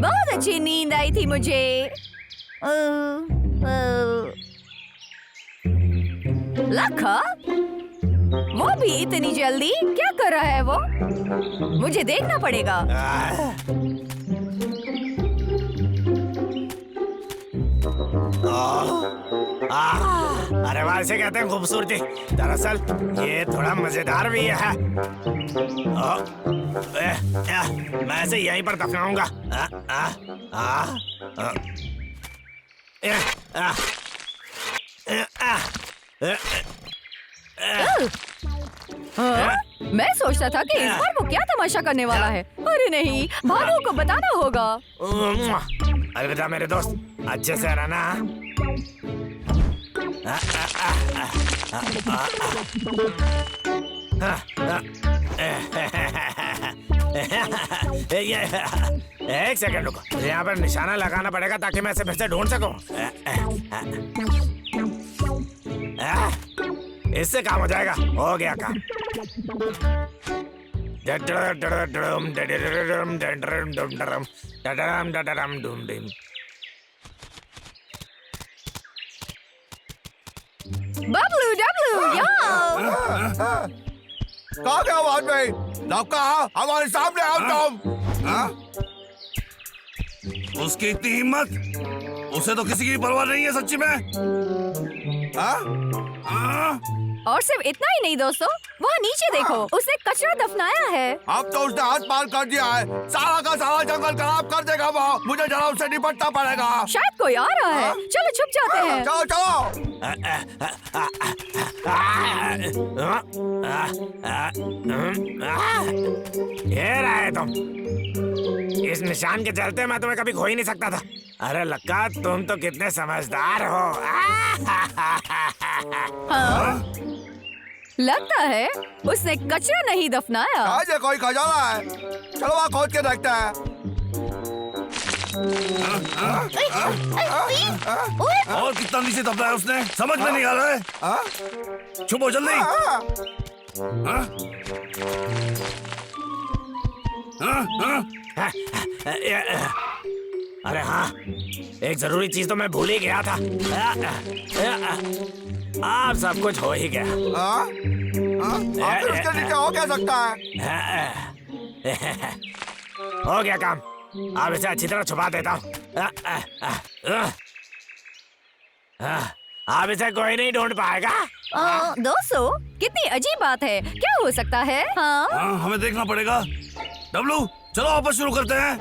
बहुत अच्छी नींद आई थी मुझे। लखा, वो भी इतनी जल्दी क्या कर रहा है वो? मुझे देखना पड़ेगा। अरे वाह, इसे कहते हैं खूबसूरती। दरअसल ये थोड़ा मजेदार भी है। मैं इसे यहीं पर दफनाऊंगा। मैं सोचता था कि इस बार वो क्या तमाशा करने वाला है। अरे नहीं, भालू को बताना होगा। अलविदा मेरे दोस्त, अच्छे से रहना। एक सेकंड रुको, यहाँ पर निशाना लगाना पड़ेगा ताकि मैं इसे फिर से ढूंढ सकूं। इससे काम हो जाएगा। हो गया काम। बबलू डबलू, यहाँ। कहाँ गया आवाज में? लौका, हमारे सामने आओ तुम। उसकी इतनी हिम्मत, उसे तो किसी की परवाह नहीं है सच्ची में। और सिर्फ इतना ही नहीं दोस्तों, वहाँ नीचे देखो, उसने कचरा दफनाया है। अब तो उसने हाथ पार कर दिया है। सारा का सारा जंगल खराब कर देगा वो। मुझे जरा उससे निपटना पड़ेगा। शायद कोई आ रहा है। चलो छुप जाते हैं। चलो चलो। ये रहे तुम। इस निशान के चलते मैं तुम्हें कभी खो ही नहीं सकता था। अरे लक्का, तुम तो कितने समझदार हो। हाँ? लगता है उसने कचरा नहीं दफनाया। आज ये कोई खजाना है। चलो वहाँ खोद के देखते हैं। और कितना नीचे दबना है उसने, समझ में नहीं आ रहा है। छुपो जल्दी। अरे हाँ, एक जरूरी चीज तो मैं भूल ही गया था। आप सब कुछ हो ही गया। आखिर उसके नीचे हो क्या सकता है? हो गया काम। अब इसे अच्छी तरह छुपा देता हूँ। अब इसे कोई नहीं ढूंढ पाएगा। दोस्तों, कितनी अजीब बात है। क्या हो सकता है? हाँ? हमें देखना पड़ेगा। डब्लू, चलो वापस शुरू करते हैं।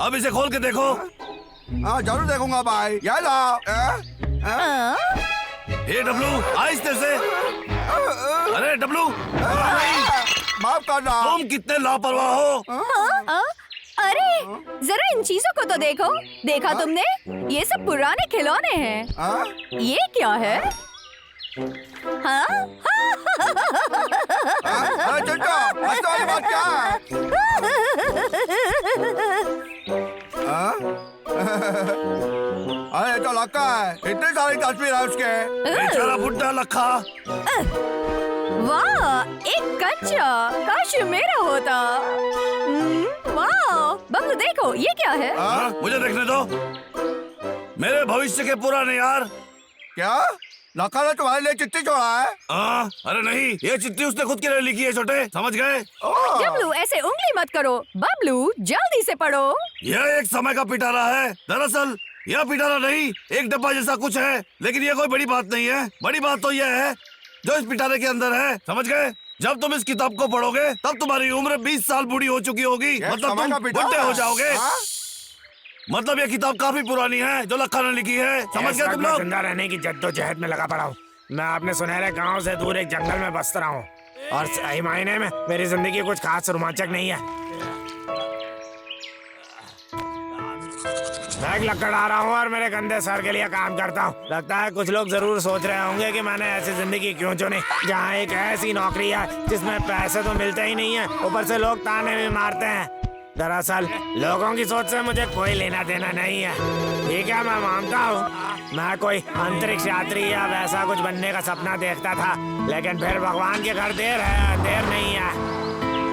अब इसे खोल के देखो। जरूर देखूंगा भाई। ये लो। ये डब्लू, आहिस्ते से। अरे डब्लू, माफ करना। तुम कितने लापरवाह हो। अरे जरा इन चीजों को तो देखो। देखा तुमने? ये सब पुराने खिलौने हैं। ये क्या है? हाँ? चिंटू, हंसने वाली बात क्या है? अरे तो लक्का है। इतनी सारी तस्वीर है उसके। बेचारा बुड्ढा लखा। वाह, एक कंचा। काश मेरा होता। वाह, बबलू देखो, ये क्या है? मुझे देखने दो। मेरे भविष्य के पुराने यार। क्या? लखा ने तुम्हारे लिए चिट्ठी छोड़ा है? अरे नहीं, ये चिट्ठी उसने खुद के लिए लिखी है छोटे, समझ गए? बबलू ऐसे उंगली मत करो। बबलू जल्दी से पढ़ो। यह एक समय का पिटारा है। दरअसल यह पिटारा नहीं, एक डब्बा जैसा कुछ है, लेकिन यह कोई बड़ी बात नहीं है। बड़ी बात तो यह है जो इस पिटारे के अंदर है, समझ गए? जब तुम इस किताब को पढ़ोगे तब तुम्हारी उम्र 20 साल बूढ़ी हो चुकी होगी। मतलब तुम बुढ़े हो जाओगे। मतलब ये किताब काफी पुरानी है जो लखा ने लिखी है, समझ गए तुम लोग? जिंदा रहने की जद्दोजहद में लगा पड़ा हूँ। मैं अपने सुनहरे गांव से दूर एक जंगल में बस रहा हूँ और सही मायने में मेरी जिंदगी कुछ खास रोमांचक नहीं है। मैं एक लकड़ आ रहा हूँ और मेरे गंदे सर के लिए काम करता हूँ। लगता है कुछ लोग जरूर सोच रहे होंगे कि मैंने ऐसी जिंदगी क्यों चुनी, जहाँ एक ऐसी नौकरी है जिसमें पैसे तो मिलते ही नहीं है, ऊपर से लोग ताने भी मारते हैं। दरअसल लोगों की सोच से मुझे कोई लेना देना नहीं है। ठीक है, मैं मानता हूँ मैं कोई अंतरिक्ष यात्री या वैसा कुछ बनने का सपना देखता था, लेकिन फिर भगवान के घर देर है, देर नहीं है।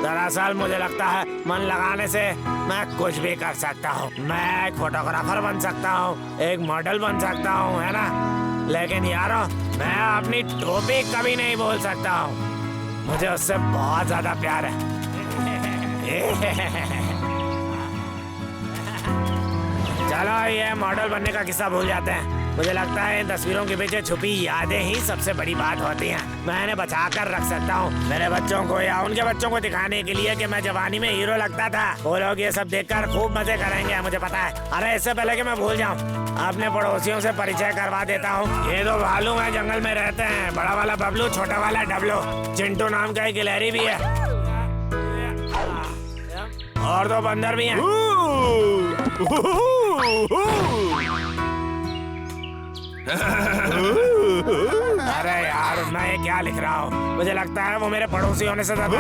दरअसल मुझे लगता है मन लगाने से मैं कुछ भी कर सकता हूँ। मैं एक फोटोग्राफर बन सकता हूँ, एक मॉडल बन सकता हूँ, है ना? लेकिन यारो, मैं अपनी टोपी कभी नहीं बोल सकता हूँ। मुझे उससे बहुत ज्यादा प्यार है। चलो ये मॉडल बनने का किस्सा भूल जाते हैं। मुझे लगता है इन तस्वीरों के पीछे छुपी यादें ही सबसे बड़ी बात होती हैं। मैं इन्हें बचा कर रख सकता हूँ मेरे बच्चों को या उनके बच्चों को दिखाने के लिए कि मैं जवानी में हीरो लगता था। वो लोग ये सब देखकर खूब मजे करेंगे, मुझे पता है। अरे इससे पहले कि मैं भूल जाऊँ, अपने पड़ोसियों से परिचय करवा देता हूँ। ये दो भालू हैं, जंगल में रहते हैं। बड़ा वाला बबलू, छोटा वाला डबलू। चिंटू नाम का एक गिलहरी भी है और दो बंदर भी हैं। अरे यार, मैं ये क्या लिख रहा हूँ? मुझे लगता है वो मेरे पड़ोसी होने से ज्यादा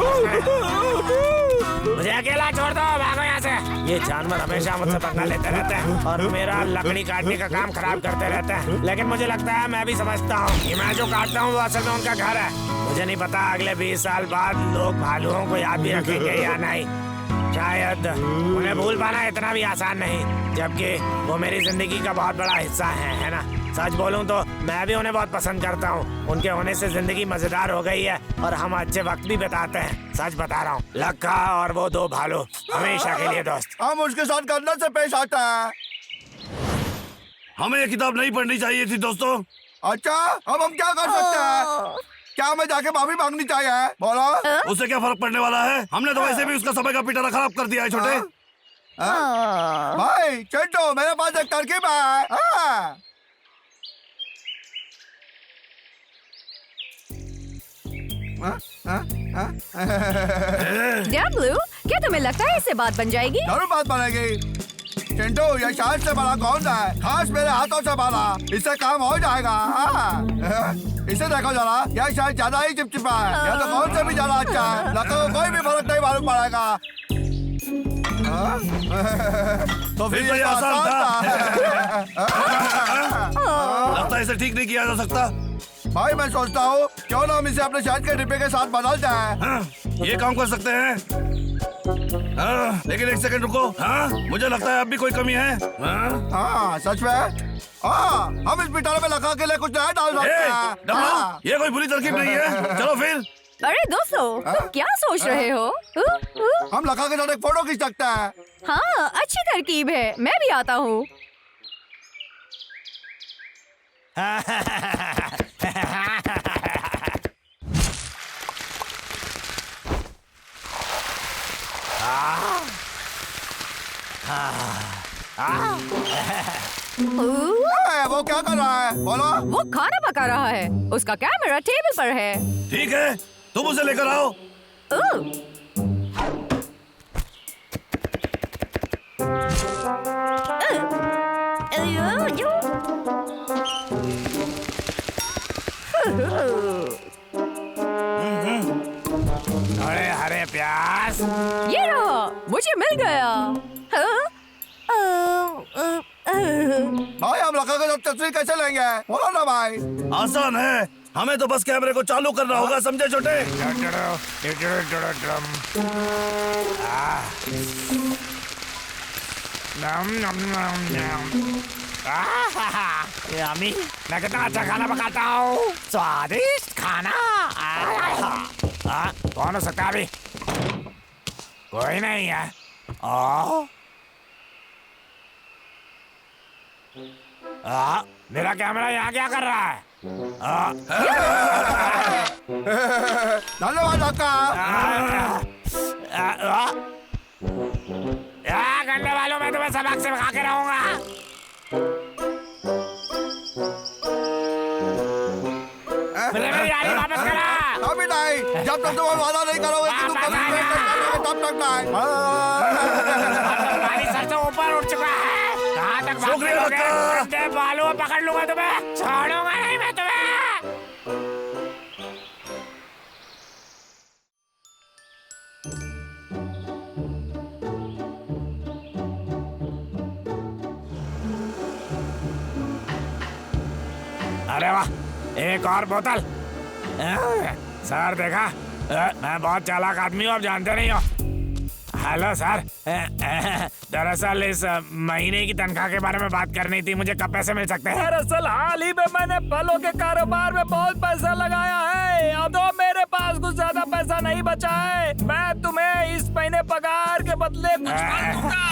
मुझे अकेला छोड़ दो, भागो यहाँ से। ये जानवर हमेशा मुझसे पंगा लेते रहते हैं और मेरा लकड़ी काटने का काम खराब करते रहते हैं। लेकिन मुझे लगता है मैं भी समझता हूँ कि मैं जो काटता हूँ वो असल में उनका घर है। मुझे नहीं पता अगले 20 साल बाद लोग भालुओं को याद भी रखेंगे या नहीं। शायद उन्हें भूल पाना इतना भी आसान नहीं, जबकि वो मेरी जिंदगी का बहुत बड़ा हिस्सा है ना? सच बोलूं तो मैं भी उन्हें बहुत पसंद करता हूँ। उनके होने से जिंदगी मजेदार हो गई है और हम अच्छे वक्त भी बिताते हैं। सच बता रहा हूँ, लक्का और वो दो भालू हमेशा के लिए दोस्त। हम उसके साथ करने से पेश आता है। हमें ये किताब नहीं पढ़नी चाहिए थी दोस्तों। अच्छा, अब हम क्या कर सकते हैं? क्या हमें जाके माफी मांगनी चाहिए? बोलो। उससे क्या फर्क पड़ने वाला है? हमने तो वैसे भी उसका समय का पिटारा खराब कर दिया है छोटे। भाई चिंटू, मेरे पास एक तरकीब है। डब्लू, क्या तुम्हें लगता है इससे बात बन जाएगी? जरूर बात बनेगी। चिंटू, ये शायद से बड़ा कौन सा है? खास मेरे हाथों से बना, इससे काम हो जाएगा। इसे देखो जरा, यह शायद ज्यादा ही चिपचिपा है। यह तो कौन से भी ज्यादा अच्छा है। लगता है कोई भी फर्क नहीं मालूम पड़ेगा। तो फिर ये आसान था। लगता है इसे ठीक नहीं किया जा सकता। भाई मैं सोचता हूँ क्यों ना हम इसे अपने शहद के डिब्बे के साथ बदल जाए। ये काम कर सकते हैं। लेकिन एक सेकंड रुको। मुझे लगता है अब भी कोई कमी है। सच में? हम इस पिटारे में लगा के लिए कुछ नया डाल सकते हैं। ये कोई बुरी तरकीब नहीं है। चलो फिर। अरे दोस्तों, तुम क्या सोच रहे हो? हम लगा के साथ एक फोटो खींच सकते हैं। हाँ, अच्छी तरकीब है। मैं भी आता हूँ। वो क्या कर रहा है? बोलो। वो खाना पका रहा है। उसका कैमरा टेबल पर है। ठीक है, तुम उसे लेकर आओ। अरे हरे प्याज, ये रहा, मुझे मिल गया। भाई हम लगा के साथ तस्वीर कैसे लेंगे? बोलो ना भाई। आसान है, हमें तो बस कैमरे को चालू करना होगा, समझे छोटे? यम्मी, मैं कितना अच्छा खाना पकाता हूँ। स्वादिष्ट खाना। कौन हो सकता है अभी? कोई नहीं है। मेरा कैमरा यहाँ क्या कर रहा है? धन्यवाद आपका। गंदे वालों, मैं तुम्हें सबक से भगा के रहूंगा। मेरी गाड़ी वापस करा। अभी नहीं, जब तक तुम वादा नहीं करोगे कि तुम कभी तब तक नहीं। तुम्हारी सर से ऊपर उठ चुका है। कहाँ तक भागोगे? गंदे बालों पकड़ लूंगा तुम्हें, छोड़ूंगा नहीं मैं तुम्हें। अरे वाह, एक और बोतल। सर देखा, मैं बहुत चालाक आदमी हूँ, आप जानते नहीं हो। हेलो सर, दरअसल इस महीने की तनख्वाह के बारे में बात करनी थी, मुझे कब पैसे मिल सकते हैं? दरअसल हाल ही में मैंने फलों के कारोबार में बहुत पैसा लगाया है, अब तो मेरे पास कुछ ज्यादा पैसा नहीं बचा है। मैं तुम्हें इस महीने पगार के बदले कुछ फल दूंगा।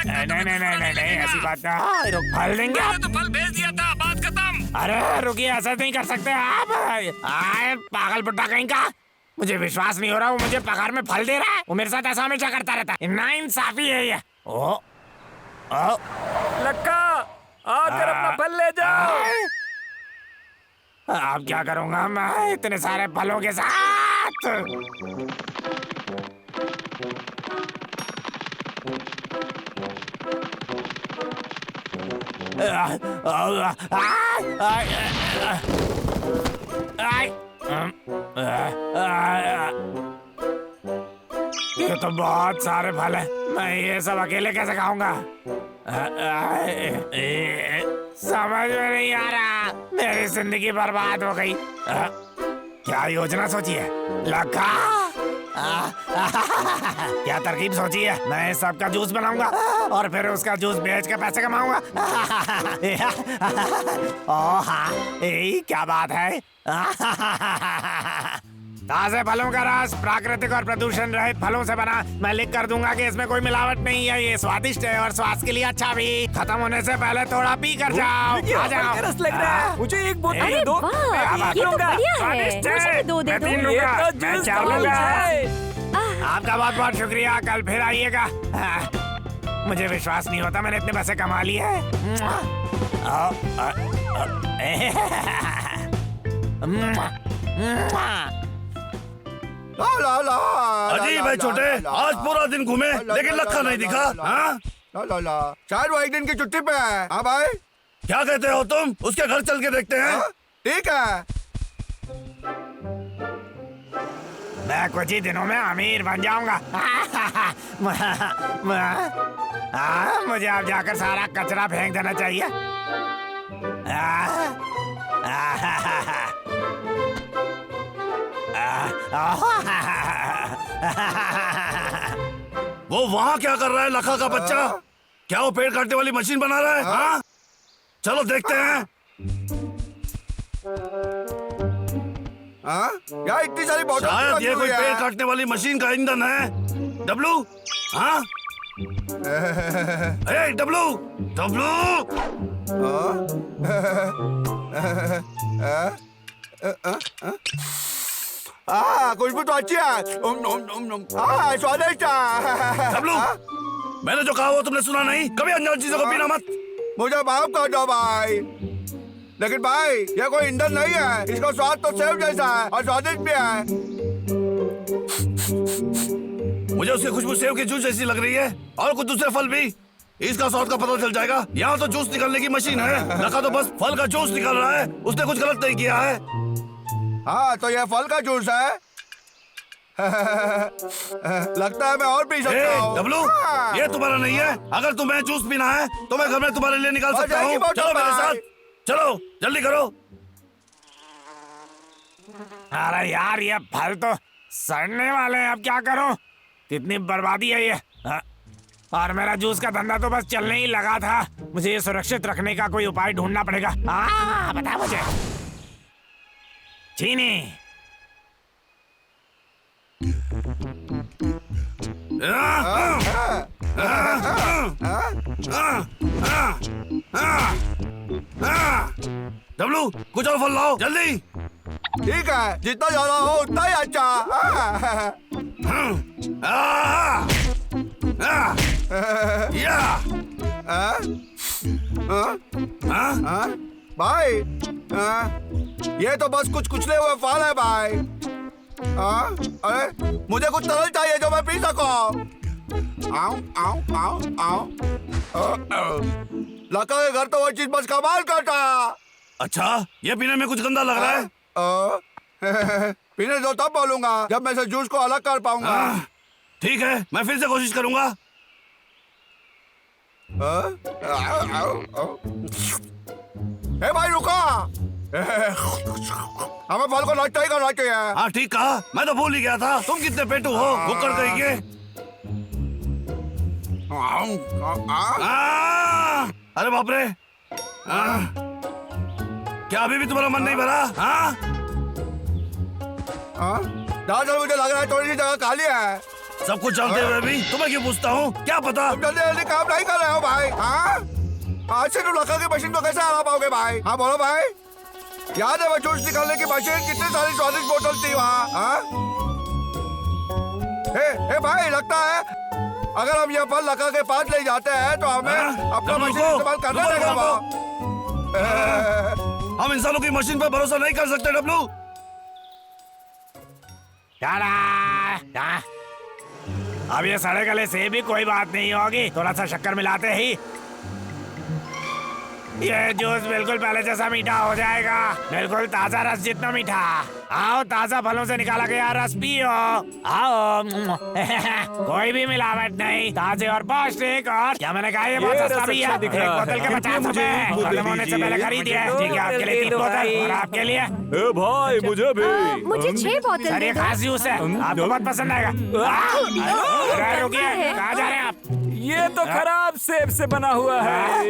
नहीं, ऐसी बात नहीं। फल देंगे आप? तो फल भेज दिया था, बात खत्म। अरे रुकिए, ऐसा नहीं कर सकते आप। आए पागल बुड्ढा कहीं का, मुझे विश्वास नहीं हो रहा वो मुझे पगार में फल दे रहा है। वो मेरे साथ ऐसा हमेशा करता रहता है, नाइंसाफी है ये। ओ लक्का, आकर अपना फल ले जाओ। अब क्या करूंगा मैं इतने सारे फलों के साथ? ये तो बहुत सारे फल हैं, मैं ये सब अकेले कैसे खाऊंगा? समझ में नहीं आ रहा, मेरी जिंदगी बर्बाद हो गई। क्या योजना सोची है लक्का? क्या तरकीब सोची है? मैं इस सब का जूस बनाऊंगा और फिर उसका जूस बेच के पैसे कमाऊंगा। ओह हाँ, क्या बात है। ताजे फलों का रस प्राकृतिक और प्रदूषण रहित फलों से बना। मैं लिख कर दूंगा कि इसमें कोई मिलावट नहीं है, ये स्वादिष्ट है और स्वास्थ्य के लिए अच्छा भी। खत्म होने से पहले थोड़ा पी कर जाओ। आ जाओ। रस लग रहा है, मुझे एक बोतल अरे दो। वाह, ये तो बढ़िया है। स्वादिष्ट है। मुझे भी दो दे मैं दो। तीन लूंगा। ये तो मैं जूस चार बहुत लूंगा। है। आपका बहुत बहुत शुक्रिया, कल फिर आइएगा। मुझे विश्वास नहीं होता मैंने इतने पैसे कमा लिए हैं। ला ला ला अजीब है छोटे, आज पूरा दिन घूमे लेकिन लक्का नहीं दिखा। हाँ ला ला ला, शायद वो एक दिन की छुट्टी पे है। हाँ भाई, क्या कहते हो तुम? उसके घर चल के देखते हैं। हाँ, ठीक है। मैं कुछ ही दिनों में अमीर बन जाऊंगा। मुझे अब जाकर सारा कचरा फेंक देना चाहिए। वो वहाँ क्या कर रहा है लखा का बच्चा? क्या वो पेड़ काटने वाली मशीन बना रहा है? हाँ, चलो देखते हैं। हाँ, यार इतनी सारी बोतल शायद रखी ये कोई हुई है। पेड़ काटने वाली मशीन का ईंधन है। डब्लू, हाँ, ए डब्लू, डब्लू, खुशबू तो अच्छी है। स्वादिष्ट है। डब्लू, मैंने जो कहा वो तुमने सुना नहीं? कभी अनजान चीजों को पीना मत। मुझे माफ कर दो भाई, लेकिन भाई ये कोई ईंधन नहीं है। इसका स्वाद तो सेव जैसा है और स्वादिष्ट भी है। मुझे उसकी खुशबू सेव के जूस जैसी लग रही है और कुछ दूसरे फल भी। इसका स्वाद का पता चल जाएगा। यहाँ तो जूस निकालने की मशीन है, लखा तो बस फल का जूस निकाल रहा है। उसने कुछ गलत नहीं किया है। हाँ, तो ये फल का जूस है। लगता है मैं और पी सकता हूँ। डब्लू, ये तुम्हारा नहीं है। अगर तुम्हें जूस पीना है तो मैं घर में तुम्हारे लिए निकाल सकता हूँ। चलो मेरे साथ, चलो जल्दी करो। अरे यार, ये फल तो सड़ने वाले हैं, अब क्या करूं? कितनी बर्बादी है ये। और मेरा जूस का धंधा तो बस चलने ही लगा था। मुझे ये सुरक्षित रखने का कोई उपाय ढूंढना पड़ेगा। बता मुझे। चीनी। डब्लू, कुछ और फल लाओ जल्दी। ठीक है, जितना ज्यादा हो उतना ही अच्छा। भाई, ये तो बस कुछ कुचले हुए फल है भाई। अरे मुझे कुछ तरल चाहिए जो मैं पी सकूं। आओ आओ आओ आओ। लका के घर तो वो चीज बस कमाल करता। अच्छा, ये पीने में कुछ गंदा लग रहा है। पीने दो तब बोलूंगा जब मैं इसे जूस को अलग कर पाऊंगा। ठीक है, मैं फिर से कोशिश करूंगा। ए भाई रुको, हमें फल को नाश्ता ही करना चाहिए। हाँ ठीक कहा, मैं तो भूल ही गया था। तुम कितने पेटू हो, कुकर कहिए। अरे बाप रे, क्या अभी भी तुम्हारा मन नहीं भरा? दरअसल मुझे लग रहा है थोड़ी सी जगह खाली है। सब कुछ जानते हुए भी तुम्हें क्यों पूछता हूँ, क्या पता? तुम जल्दी जल्दी काम नहीं कर रहे हो भाई। आज से तुम लड़का की मशीन को कैसे हरा पाओगे भाई? हाँ बोलो भाई। याद है वो जूस निकालने की मशीन, कितनी सारी स्वादिष्ट बोतल थी वहाँ। ए भाई, लगता है अगर हम ये फल लड़का के पास ले जाते हैं तो हमें अपना मशीन इस्तेमाल करना पड़ेगा। हम इंसानों की मशीन पर भरोसा नहीं कर सकते डब्लू। अब ये सड़े गले से भी कोई बात नहीं होगी, थोड़ा सा शक्कर मिलाते ही ये जूस बिल्कुल पहले जैसा मीठा हो जाएगा, बिल्कुल ताजा रस जितना मीठा। आओ, ताजा फलों से निकाला गया रस पियो। आओ। कोई भी मिलावट नहीं, ताजे और पौष्टिक। और क्या मैंने कहा, ये बहुत सस्ता भी है। एक बोतल के 50 रुपए, खत्म होने से पहले खरीदिए। ठीक है, आपके लिए 3 बोतल और आपके लिए। ए भाई, मुझे भी। मुझे 6 बोतल सर, ये दे दो। खास जूस है, आपको बहुत पसंद आएगा। रुकिए, कहाँ जा रहे हैं आप? ये तो खराब सेब से बना हुआ है।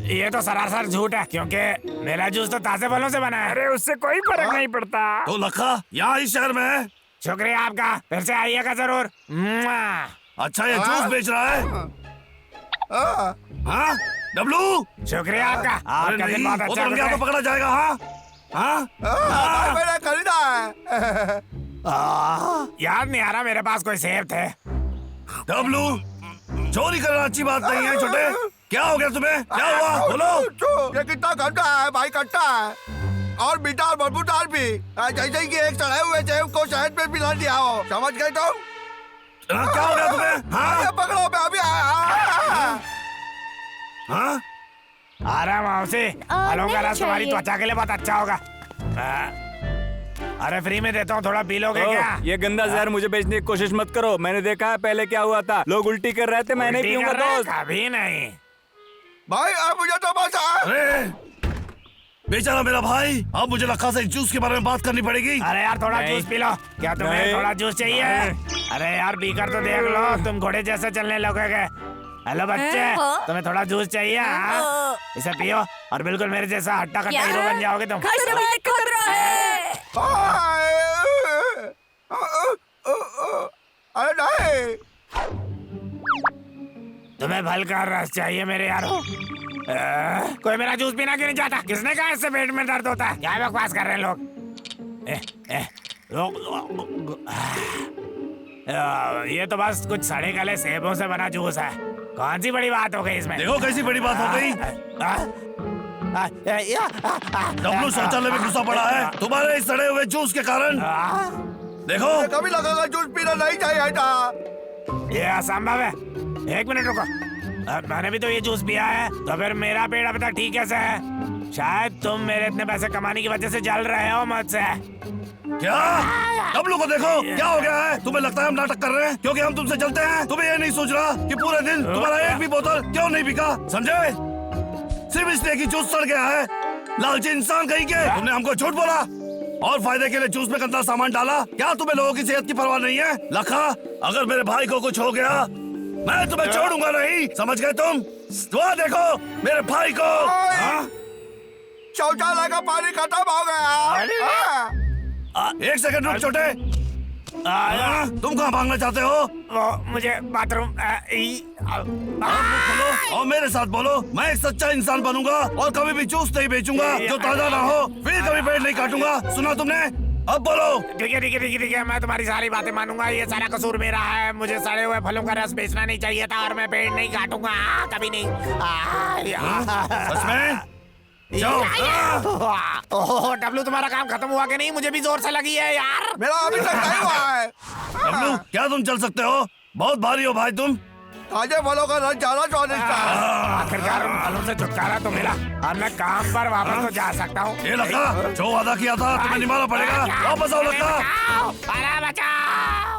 ये तो सरासर झूठ है, क्योंकि मेरा जूस तो ताजे फलों से बना है। अरे उससे कोई फर्क नहीं पड़ता। तो लखा यहाँ इस शहर में है? शुक्रिया आपका, फिर से आइएगा जरूर। अच्छा, ये जूस बेच रहा है? हाँ डब्लू, शुक्रिया आपका, आपका दिन बहुत अच्छा गया तो पकड़ा जाएगा। हाँ मैंने खरीदा है। याद नहीं आ रहा मेरे पास कोई सेब थे। डब्लू, चोरी करना अच्छी बात नहीं है छोटे। क्या हो गया तुम्हें, क्या हुआ बोलो? ये कितना गंदा है भाई, कट्टा है और मीठा और बदबूदार भी, जैसे कि एक सड़े हुए सेब को शहद में मिला दिया हो। समझ गए तुम? क्या हो गया तुम्हें? हाँ पकड़ो, मैं अभी आया। हाँ, आराम से, फलों का रस तुम्हारी त्वचा के लिए बहुत अच्छा होगा। अरे फ्री में देता हूँ, थोड़ा पी लोगे क्या? ये गंदा जहर मुझे बेचने की कोशिश मत करो। मैंने देखा है पहले क्या हुआ था, लोग उल्टी कर रहे थे, मैं नहीं पीऊंगा दोस्त। कभी नहीं भाई अब मुझे तो बस अरे बेचारा मेरा भाई, अब मुझे लखा से जूस के बारे में बात करनी पड़ेगी। अरे यार, थोड़ा जूस पी लो। क्या तुम्हें थोड़ा जूस चाहिए? अरे यार, पीकर तो देख लो, तुम घोड़े जैसे चलने लगोगे। हेलो बच्चे, तुम्हें थोड़ा जूस चाहिए? इसे पियो और बिल्कुल मेरे जैसा हट्टा कट्टा हीरो बन जाओगे तुम। खतरा है। अरे नहीं, तुम्हें फल का रस चाहिए मेरे यारो? कोई मेरा जूस पीना क्यों नहीं चाहता? किसने कहा इससे पेट में दर्द होता है? क्या बकवास कर रहे हैं लोग? ये तो बस कुछ सड़े गले सेबों से बना जूस है। कौन सी बड़ी बात हो गई इसमें? देखो कैसी बड़ी बात हो गई। डब्लू शौचालय में घुसा पड़ा है तुम्हारे इस सड़े हुए जूस के कारण। देखो, कभी लगा जूस पीना नहीं चाहिए था। ये असंभव है। 1 मिनट रुको, मैंने भी तो ये जूस पिया है, तो फिर मेरा पेट अभी तक ठीक कैसे है? शायद तुम मेरे इतने पैसे कमाने की वजह से जल रहे हो मुझसे। क्या? डब्लू को देखो, क्या हो गया है? तुम्हें लगता है हम नाटक कर रहे हैं क्योंकि हम तुमसे चलते हैं? तुम्हें ये नहीं सोच रहा कि पूरे दिन तुम्हारा एक भी बोतल क्यों नहीं बिका? समझे? सिर्फ इसलिए कि जूस सड़ गया है। लालची इंसान कहीं के, तुमने हमको झूठ बोला और फायदे के लिए जूस में गंदा सामान डाला। क्या तुम्हें लोगों की सेहत की परवाह नहीं है? लखा, अगर मेरे भाई को कुछ हो गया मैं तुम्हें छोड़ूंगा नहीं, समझ गए तुम? दुआ देखो मेरे भाई को। शौचालय का पानी खत्म हो गया। 1 सेकंड रुक छोटे। तुम कहाँ भागना चाहते हो? मुझे बाथरूम। बोलो और मेरे साथ बोलो, मैं एक सच्चा इंसान बनूंगा और कभी भी जूस नहीं बेचूंगा जो ताजा ना हो, फिर कभी पेड़ नहीं काटूंगा। सुना तुमने? अब बोलो। ठीक है ठीक है ठीक है ठीक है, मैं तुम्हारी सारी बातें मानूंगा। ये सारा कसूर मेरा है, मुझे सड़े हुए फलों का रस बेचना नहीं चाहिए था और मैं पेड़ नहीं काटूंगा कभी नहीं। सच में? जाओ। ओह डब्लू, तुम्हारा काम खत्म हुआ कि नहीं? मुझे भी जोर से लगी है यार। मेरा अभी तक नहीं हुआ है। डब्लू, क्या तुम चल सकते हो? बहुत भारी हो भाई तुम। ताजे फलों का रस ज्यादा स्वादिष्ट है। आखिरकार उन फलों से छुटकारा तो मिला, अब मैं काम पर वापस तो जा सकता हूँ। ये लखा, जो वादा किया था तुम्हें निभाना पड़ेगा। वापस आओ लखा। अरे बचाओ।